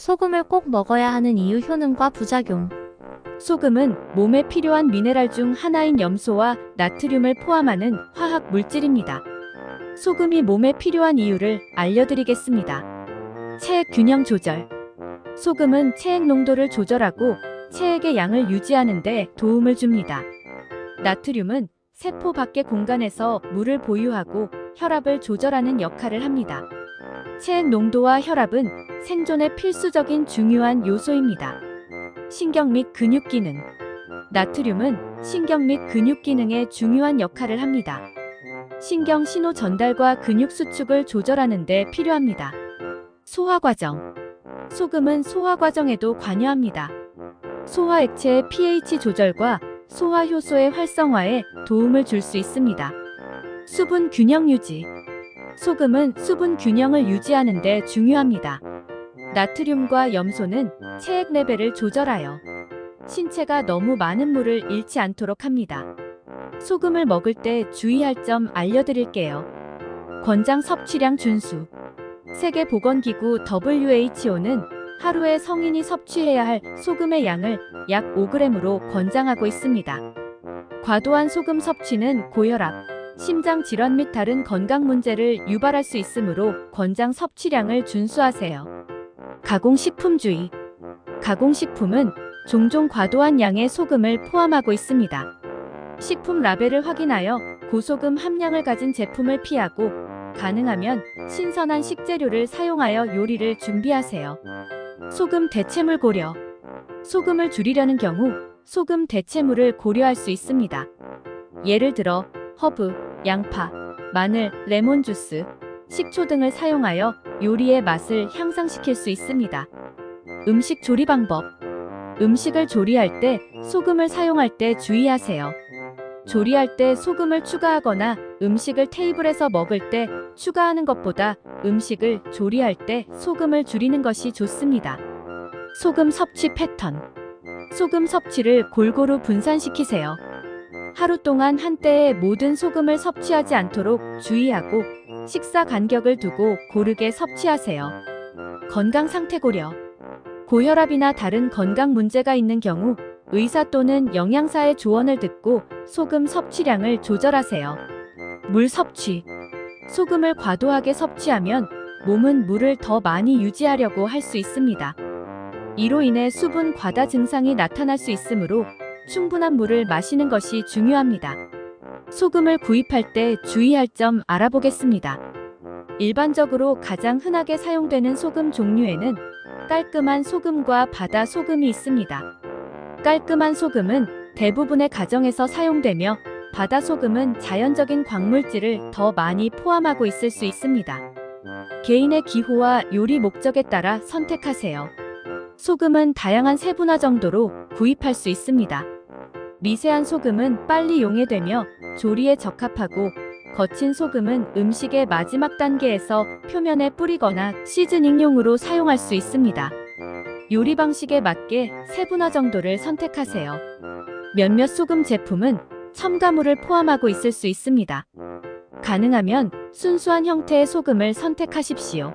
소금을 꼭 먹어야 하는 이유, 효능과 부작용. 소금은 몸에 필요한 미네랄 중 하나인 염소와 나트륨을 포함하는 화학 물질입니다. 소금이 몸에 필요한 이유를 알려드리겠습니다. 체액 균형 조절. 소금은 체액 농도를 조절하고 체액의 양을 유지하는 데 도움을 줍니다. 나트륨은 세포 밖의 공간에서 물을 보유하고 혈압을 조절하는 역할을 합니다. 체액 농도와 혈압은 생존에 필수적인 중요한 요소입니다. 신경 및 근육 기능. 나트륨은 신경 및 근육 기능에 중요한 역할을 합니다. 신경 신호 전달과 근육 수축을 조절하는 데 필요합니다. 소화 과정. 소금은 소화 과정에도 관여합니다. 소화 액체의 pH 조절과 소화 효소의 활성화에 도움을 줄 수 있습니다. 수분 균형 유지. 소금은 수분 균형을 유지하는 데 중요합니다. 나트륨과 염소는 체액 레벨을 조절하여 신체가 너무 많은 물을 잃지 않도록 합니다. 소금을 먹을 때 주의할 점 알려드릴게요. 권장 섭취량 준수. 세계보건기구 WHO는 하루에 성인이 섭취해야 할 소금의 양을 약 5g으로 권장하고 있습니다. 과도한 소금 섭취는 고혈압, 심장 질환 및 다른 건강 문제를 유발할 수 있으므로 권장 섭취량을 준수하세요. 가공식품주의. 가공식품은 종종 과도한 양의 소금을 포함하고 있습니다. 식품 라벨을 확인하여 고소금 함량을 가진 제품을 피하고 가능하면 신선한 식재료를 사용하여 요리를 준비하세요. 소금 대체물 고려. 소금을 줄이려는 경우 소금 대체물을 고려할 수 있습니다. 예를 들어 허브, 양파, 마늘, 레몬 주스, 식초 등을 사용하여 요리의 맛을 향상시킬 수 있습니다. 음식 조리 방법. 음식을 조리할 때 소금을 사용할 때 주의하세요. 조리할 때 소금을 추가하거나 음식을 테이블에서 먹을 때 추가하는 것보다 음식을 조리할 때 소금을 줄이는 것이 좋습니다. 소금 섭취 패턴. 소금 섭취를 골고루 분산시키세요. 하루 동안 한때에 모든 소금을 섭취하지 않도록 주의하고 식사 간격을 두고 고르게 섭취하세요. 건강 상태 고려. 고혈압이나 다른 건강 문제가 있는 경우 의사 또는 영양사의 조언을 듣고 소금 섭취량을 조절하세요. 물 섭취. 소금을 과도하게 섭취하면 몸은 물을 더 많이 유지하려고 할 수 있습니다. 이로 인해 수분 과다 증상이 나타날 수 있으므로 충분한 물을 마시는 것이 중요합니다. 소금을 구입할 때 주의할 점 알아보겠습니다. 일반적으로 가장 흔하게 사용되는 소금 종류에는 깔끔한 소금과 바다 소금이 있습니다. 깔끔한 소금은 대부분의 가정에서 사용되며 바다 소금은 자연적인 광물질을 더 많이 포함하고 있을 수 있습니다. 개인의 기호와 요리 목적에 따라 선택하세요. 소금은 다양한 세분화 정도로 구입할 수 있습니다. 미세한 소금은 빨리 용해되며 조리에 적합하고 거친 소금은 음식의 마지막 단계에서 표면에 뿌리거나 시즈닝용으로 사용할 수 있습니다. 요리 방식에 맞게 세분화 정도를 선택하세요. 몇몇 소금 제품은 첨가물을 포함하고 있을 수 있습니다. 가능하면 순수한 형태의 소금을 선택하십시오.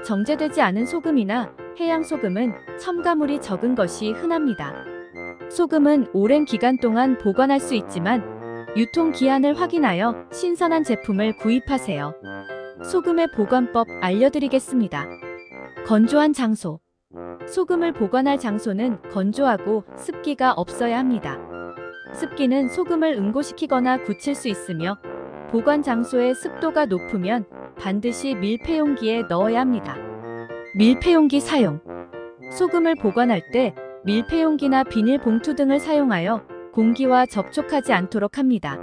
정제되지 않은 소금이나 해양 소금은 첨가물이 적은 것이 흔합니다. 소금은 오랜 기간 동안 보관할 수 있지만 유통기한을 확인하여 신선한 제품을 구입하세요. 소금의 보관법 알려드리겠습니다. 건조한 장소. 소금을 보관할 장소는 건조하고 습기가 없어야 합니다. 습기는 소금을 응고시키거나 굳힐 수 있으며 보관 장소의 습도가 높으면 반드시 밀폐용기에 넣어야 합니다. 밀폐용기 사용. 소금을 보관할 때 밀폐용기나 비닐봉투 등을 사용하여 공기와 접촉하지 않도록 합니다.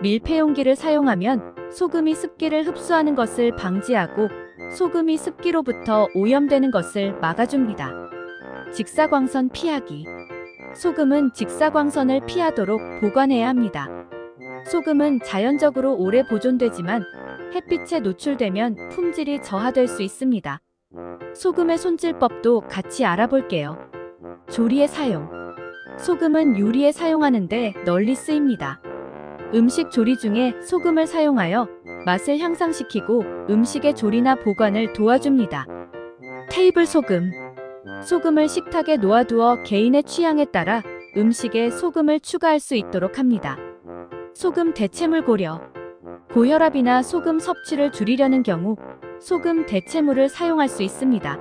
밀폐용기를 사용하면 소금이 습기를 흡수하는 것을 방지하고 소금이 습기로부터 오염되는 것을 막아줍니다. 직사광선 피하기. 소금은 직사광선을 피하도록 보관해야 합니다. 소금은 자연적으로 오래 보존되지만 햇빛에 노출되면 품질이 저하될 수 있습니다. 소금의 손질법도 같이 알아볼게요. 조리에 사용. 소금은 요리에 사용하는데 널리 쓰입니다. 음식 조리 중에 소금을 사용하여 맛을 향상시키고 음식의 조리나 보관을 도와줍니다. 테이블 소금. 소금을 식탁에 놓아두어 개인의 취향에 따라 음식에 소금을 추가할 수 있도록 합니다. 소금 대체물 고려. 고혈압이나 소금 섭취를 줄이려는 경우 소금 대체물을 사용할 수 있습니다.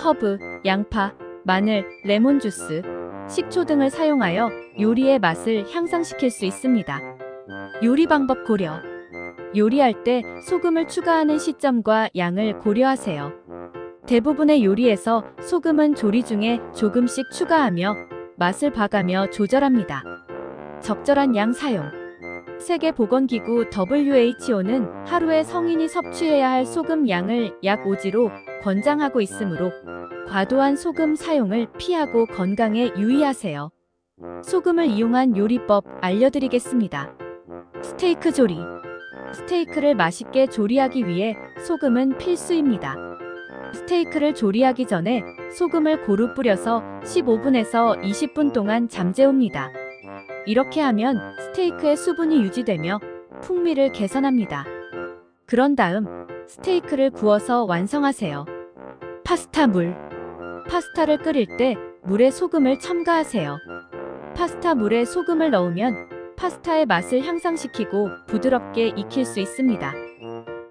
허브, 양파, 마늘, 레몬 주스, 식초 등을 사용하여 요리의 맛을 향상시킬 수 있습니다. 요리 방법 고려. 요리할 때 소금을 추가하는 시점과 양을 고려하세요. 대부분의 요리에서 소금은 조리 중에 조금씩 추가하며 맛을 봐가며 조절합니다. 적절한 양 사용. 세계보건기구 WHO는 하루에 성인이 섭취해야 할 소금 양을 약 5g로 권장하고 있으므로 과도한 소금 사용을 피하고 건강에 유의하세요. 소금을 이용한 요리법 알려드리겠습니다. 스테이크 조리. 스테이크를 맛있게 조리하기 위해 소금은 필수입니다. 스테이크를 조리하기 전에 소금을 고루 뿌려서 15분에서 20분 동안 잠재웁니다. 이렇게 하면 스테이크의 수분이 유지되며 풍미를 개선합니다. 그런 다음 스테이크를 구워서 완성하세요. 파스타 물. 파스타를 끓일 때 물에 소금을 첨가하세요. 파스타 물에 소금을 넣으면 파스타의 맛을 향상시키고 부드럽게 익힐 수 있습니다.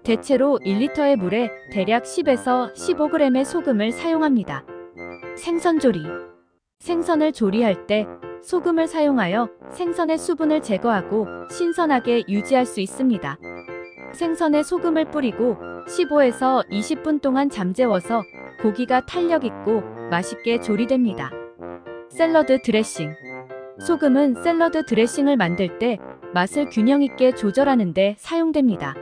대체로 1리터의 물에 대략 10에서 15g의 소금을 사용합니다. 생선 조리. 생선을 조리할 때 소금을 사용하여 생선의 수분을 제거하고 신선하게 유지할 수 있습니다. 생선에 소금을 뿌리고 15에서 20분 동안 잠재워서 고기가 탄력 있고 맛있게 조리됩니다. 샐러드 드레싱. 소금은 샐러드 드레싱을 만들 때 맛을 균형 있게 조절하는 데 사용됩니다.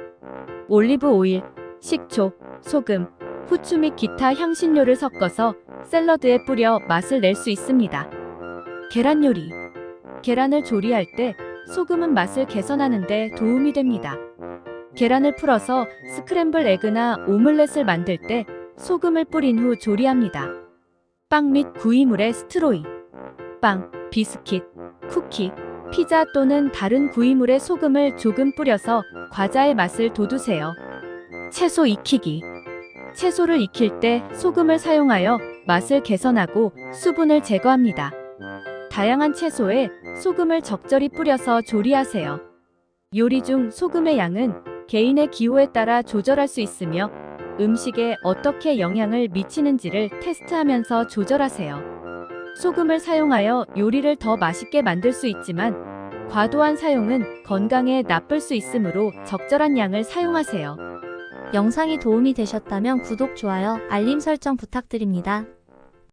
올리브 오일, 식초, 소금, 후추 및 기타 향신료를 섞어서 샐러드에 뿌려 맛을 낼 수 있습니다. 계란 요리. 계란을 조리할 때 소금은 맛을 개선하는 데 도움이 됩니다. 계란을 풀어서 스크램블 에그나 오믈렛을 만들 때 소금을 뿌린 후 조리합니다. 빵 및 구이물의 스트로이. 빵, 비스킷, 쿠키, 피자 또는 다른 구이물에 소금을 조금 뿌려서 과자의 맛을 돋우세요. 채소 익히기. 채소를 익힐 때 소금을 사용하여 맛을 개선하고 수분을 제거합니다. 다양한 채소에 소금을 적절히 뿌려서 조리하세요. 요리 중 소금의 양은 개인의 기호에 따라 조절할 수 있으며 음식에 어떻게 영향을 미치는지를 테스트하면서 조절하세요. 소금을 사용하여 요리를 더 맛있게 만들 수 있지만 과도한 사용은 건강에 나쁠 수 있으므로 적절한 양을 사용하세요. 영상이 도움이 되셨다면 구독, 좋아요, 알림 설정 부탁드립니다.